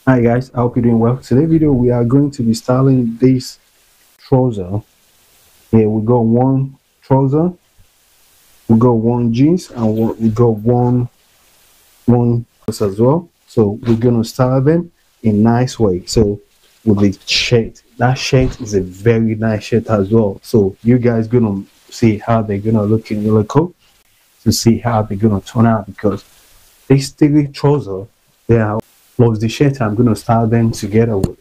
Hi guys, I hope you're doing well. Today video we are going to be styling this trouser. Here we got one trouser, we got one jeans, and we got one as well. So we're gonna style them in nice way. So with the shirt, that shirt is a very nice shirt as well. So you guys gonna see how they're gonna look in your coat to see how they're gonna turn out, because these three trousers they are plus the shirt I'm gonna style them together with.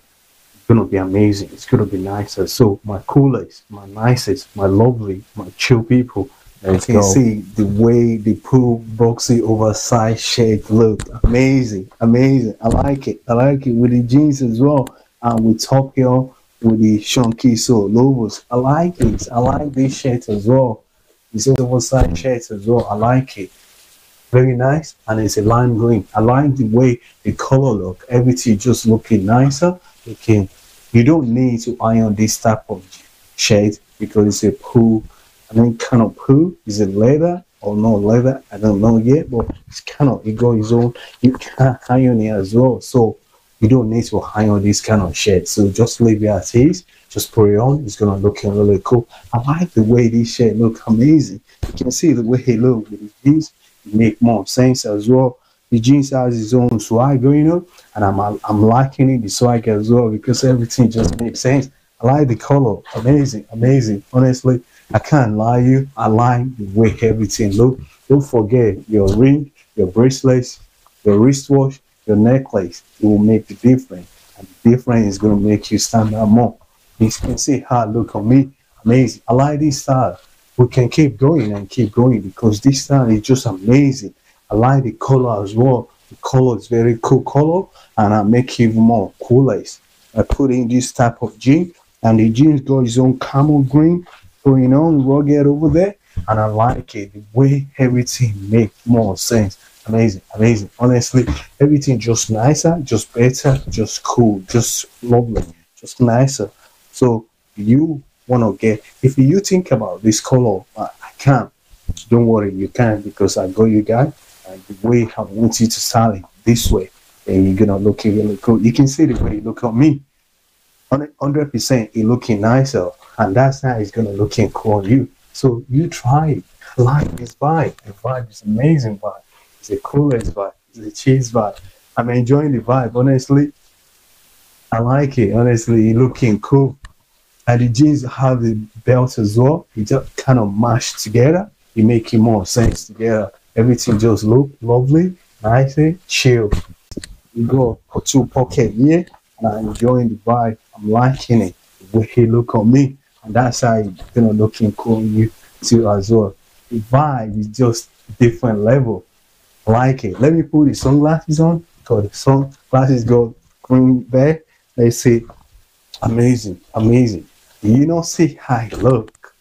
Gonna be amazing. It's gonna be nicer. So my coolest, my nicest, my lovely, my chill people. Let's go. See the way the pool boxy oversized shirt look. Amazing, amazing. I like it. I like it with the jeans as well. And with top here with the Sharkcoolstyles logos. I like it. I like this shirt as well. This oversized shirt as well. I like it. Very nice, and it's a lime green. I like the way the color look. Everything just looking nicer. You don't need to iron this type of shade because it's a pool. I mean, kind of pool. Is it leather or not leather? I don't know yet, but it's kind of, it got its own. You can iron it as well, so you don't need to iron this kind of shade. So just leave it as is. Just put it on. It's gonna look really cool. I like the way this shade look amazing. You can see the way it look with the jeans. Make more sense as well. The jeans has its own swag going on, and I'm liking it, the swag as well, because everything just makes sense. I like the color. Amazing, amazing. Honestly, I can't lie you. I like the way everything look. Don't forget your ring, your bracelets, your wristwatch, your necklace. It will make the difference, and the difference is gonna make you stand out more. You can see how it look on me. Amazing. I like this style. We can keep going and keep going because this style is just amazing. I like the color as well. The color is very cool color, and I make it even more coolest. I put in this type of jean, and the jeans got its own camel green going on rugged over there, and I like it. The way everything make more sense. Amazing, amazing. Honestly, everything just nicer, just better, just cool, just lovely, just nicer. So you want to get, if you think about this color, I can't, don't worry, you can, because I got you guys, and the way I want you to style it this way, and you're gonna look really cool. You can see the way you look at me, 100% it looking nicer, and that's how it's gonna looking cool on you. So you try it. I like this vibe. The vibe is amazing vibe. It's the coolest vibe. It's the cheese vibe. I'm enjoying the vibe, honestly. I like it, honestly. It looking cool. And the jeans have the belt as well. It just kind of mashed together. It make it more sense together. Everything just look lovely, nice, chill. You go for two pocket here, and I'm enjoying the vibe. I'm liking it. The way he look on me, and that's how it's gonna looking cool on you too as well. The vibe is just different level. I like it. Let me put the sunglasses on because the sunglasses go green there. Let's see. Amazing, amazing. You don't see how it look.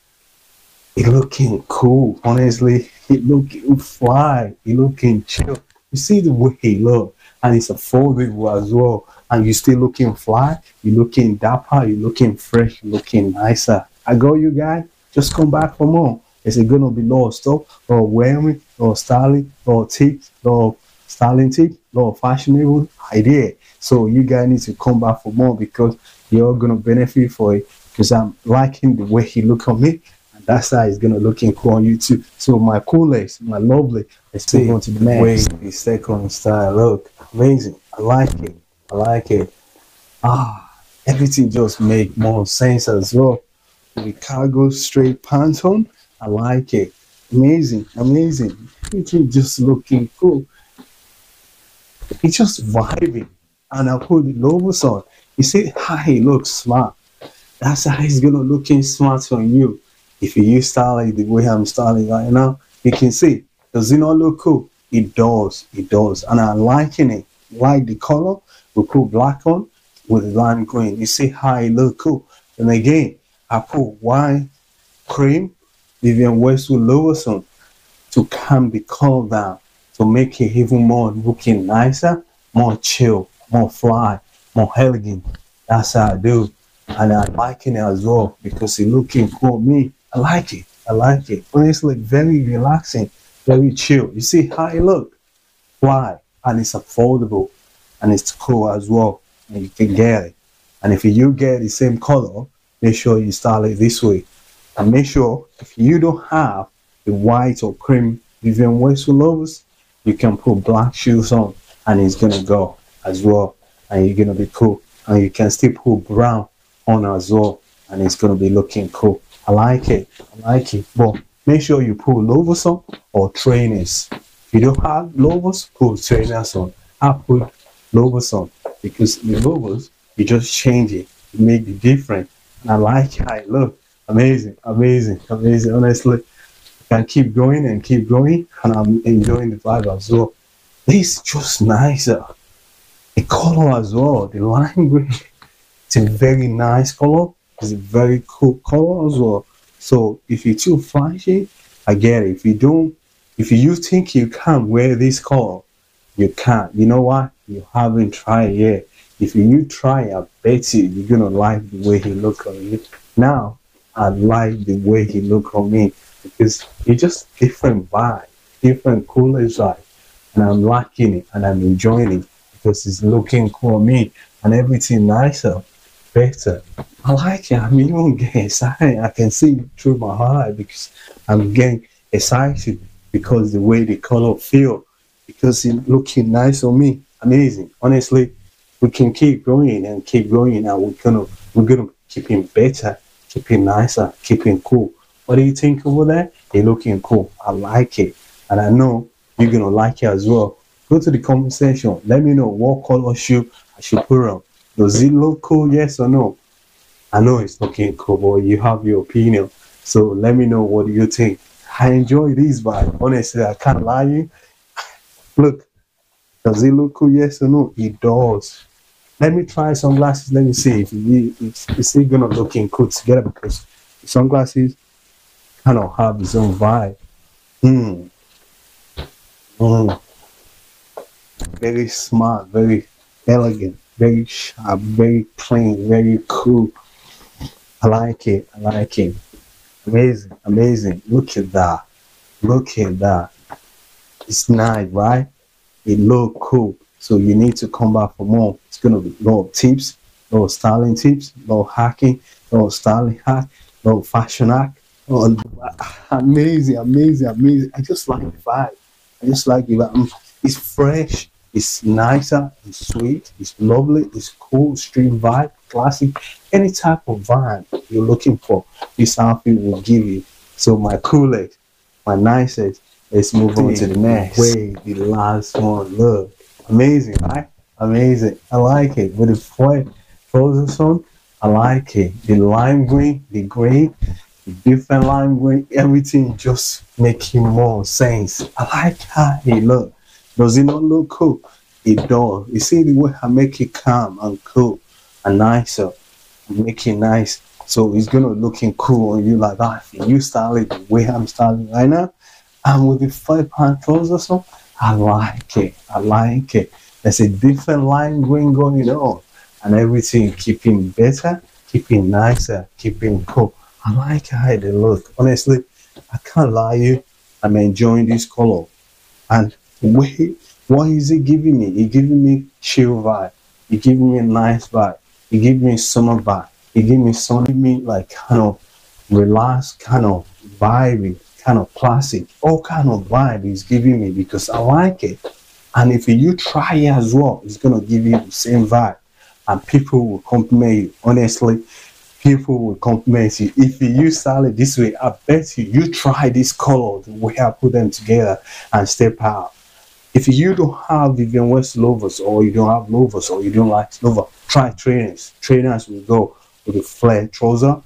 It looking cool. Honestly, it looking fly. It looking chill. You see the way it look, and it's affordable as well. And you still looking fly. You looking dapper. You looking fresh. You looking nicer. I got you guys. Just come back for more. Is it gonna be lot of stuff, or wearing, or styling, or tips, or styling tips, or fashionable idea? So you guys need to come back for more because you're gonna benefit for it. Because I'm liking the way he look on me, and that's how it's gonna looking cool on you too. So my coolest, my lovely, let's move on to the next. The second style look, amazing. I like it. I like it. Everything just make more sense as well. The cargo straight pants on, I like it. Amazing, amazing. It's just looking cool. It's just vibing, and I put the logos on. You see how he looks smart. That's how he's gonna looking smart on you. If you style it the way I'm styling right now, you can see. Does it not look cool? It does, it does. And I'm liking it. Like the color, we put black on with lime green. You see how it look cool. And again, I put white cream, Vivian Westwood logos on to calm the color down, to make it even more looking nicer, more chill, more fly, more elegant. That's how I do. And I'm liking it as well because it's looking cool on me. I like it. I like it. Honestly, very relaxing, very chill. You see how it look? Fly, and it's affordable. and it's cool as well, and you can get it. And if you get the same color, make sure you style it this way. And make sure if you don't have the white or cream Vivian Westwood logos, you can put black shoes on and it's gonna go as well, and you're gonna be cool. And you can still put brown on as well, and it's gonna be looking cool. I like it, but make sure you put logos on or trainers. If you don't have logos, put trainers on. I put logos on because the logos, you just change it, you make it different, and I like how it looks. Amazing. Honestly, I can keep going and keep going, and I'm enjoying the vibe as well. This is just nicer. The color as well, the lime green, it's a very nice color. It's a very cool color as well. So if you're too flashy, I get it. If you think you can't wear this color, you can't. You know what? You haven't tried yet. If you try, I bet you're gonna like the way he look on you. Now, I like the way he look on me because it's just different vibe, different cooler vibe, and I'm liking it and I'm enjoying it because it's looking cool on me and everything nicer, better. I like it. I'm even getting excited. I can see it through my eye because I'm getting excited because the way the color feel, because it's looking nice on me. Amazing. Honestly, we can keep going and keep going, and we're gonna keep it better, keep it nicer, keep it cool. What do you think over there? It's looking cool. I like it, and I know you're gonna like it as well. Go to the comment section. Let me know what color shoe I should put on. Does it look cool? Yes or no? I know it's looking cool, but you have your opinion. So let me know, what do you think? I enjoy this vibe. Honestly, I can't lie you. Look, does it look cool? Yes or no? It does. Let me try sunglasses. Let me see if it's still gonna looking cool together because sunglasses kind of have its own vibe. Very smart, very elegant, very sharp, very clean, very cool. I like it. Amazing. Look at that. It's nice, right? It look cool. So you need to come back for more. It's gonna be a lot of tips, a lot of styling tips, a lot of hacking, a lot of styling hack, a lot of fashion hack. Oh, amazing. I just like the vibe. It's fresh, it's nicer, it's sweet, it's lovely, it's cool, street vibe, classic, any type of vibe you're looking for, this outfit will give you. So my coolest, my nicest, let's move on to the next. Wait, the last one, look. Amazing, right? Amazing. I like it. With the foil trousers on, I like it. The lime green, the gray, the different lime green, everything just making more sense. I like how it look. Does it not look cool? It does. You see the way I make it calm and cool and nicer, make it nice. So it's gonna looking cool on you like that. If you style it the way I'm styling right now, and with the 5-pound trousers on, I like it. There's a different lime green going on, and everything keeping better, keeping nicer, keeping cool. I like how they look. Honestly, I can't lie you. I'm enjoying this color. And wait, what is it giving me? It giving me chill vibe. It giving me a nice vibe. It giving me summer vibe. It giving me something like kind of relaxed, kind of vibey, kind of classic. All kind of vibe is giving me because I like it. And if you try it as well, it's gonna give you the same vibe. And people will compliment you. Honestly, people will compliment you. If you style it this way, I bet you try this color, the way I put them together and step out. If you don't have Vivian West lovers, or you don't have lovers, or you don't like lover, try trainers. Trainers will go with the flare trouser.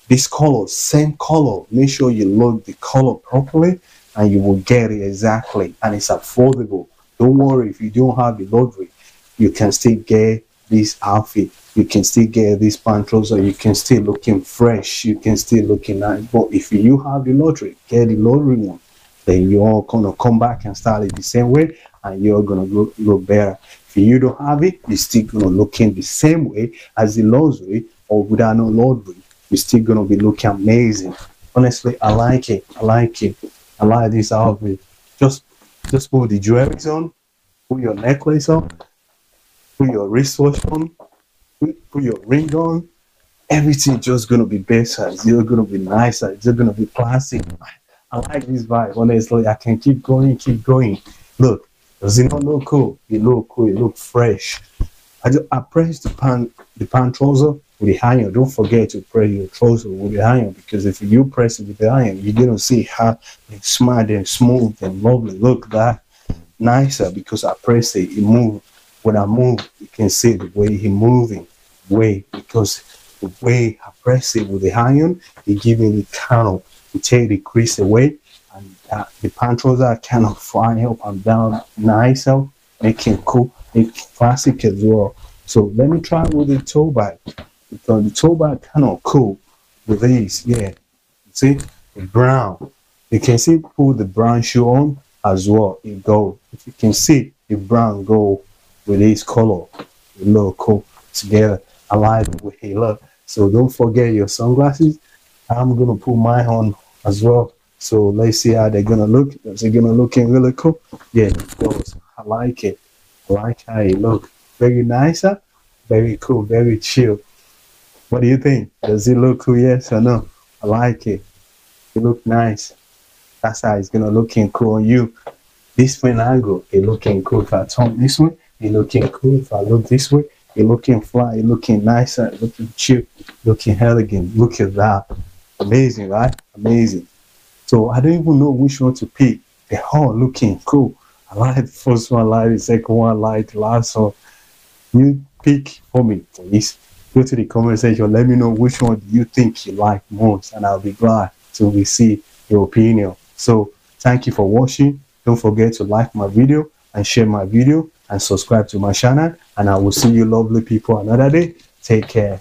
This color, same color. Make sure you load the color properly and you will get it exactly. And it's affordable. Don't worry if you don't have the lottery. You can still get this outfit. You can still get this pant trouser. You can still looking fresh. You can still looking nice. But if you have the lottery, get the lottery one. Then you're gonna come back and style it the same way, and you're gonna look better. If you don't have it, you're still gonna look in the same way as the lottery, or without no lottery, you're still gonna be looking amazing. Honestly, I like it. I like this outfit. Just put the jewelry on, put your necklace on, put your wristwatch on, put your ring on. Everything just gonna be better. It's just gonna be nicer. It's just gonna be classic. I like this vibe. Honestly, I can keep going, keep going. Look, does it not look cool? It look cool. It look fresh. I press the pant trouser with the iron. Don't forget to press your trouser with the iron, because if you press it with the iron, you're gonna see how it's smart and smooth and lovely. Look that nicer because I press it. It move. When I move, you can see the way he moving. Way because the way I press it with the iron, it give me the kind of to take the crease away, and the pant trouser kind of fly up and down nicer, making cool, make classic as well. So let me try with the toe bag, because the toe bag kind of cool with these. Yeah, see the brown. You can see put the brown shoe on as well. It go. If you can see the brown go with this color, it look cool together. I like the way it look. So don't forget your sunglasses. I'm gonna put mine on as well. So let's see how they're gonna look. Is it gonna looking really cool? Yeah, it goes. I like it. I like how it look. Very nicer, very cool, very chill. What do you think? Does it look cool? Yes or no? I like it. It look nice. That's how it's gonna looking cool on you. This way angle, it looking cool. If I turn this way, it looking cool. If I look this way, it looking fly, it looking nicer, it looking chill, looking elegant. Look at that. Amazing, right? Amazing. So I don't even know which one to pick. They're all looking cool. I like the first one, I like the second one, I like the last one. You pick for me, please. Go to the comment section. Let me know which one do you think you like most, and I'll be glad to receive your opinion. So thank you for watching. Don't forget to like my video and share my video and subscribe to my channel. And I will see you lovely people another day. Take care.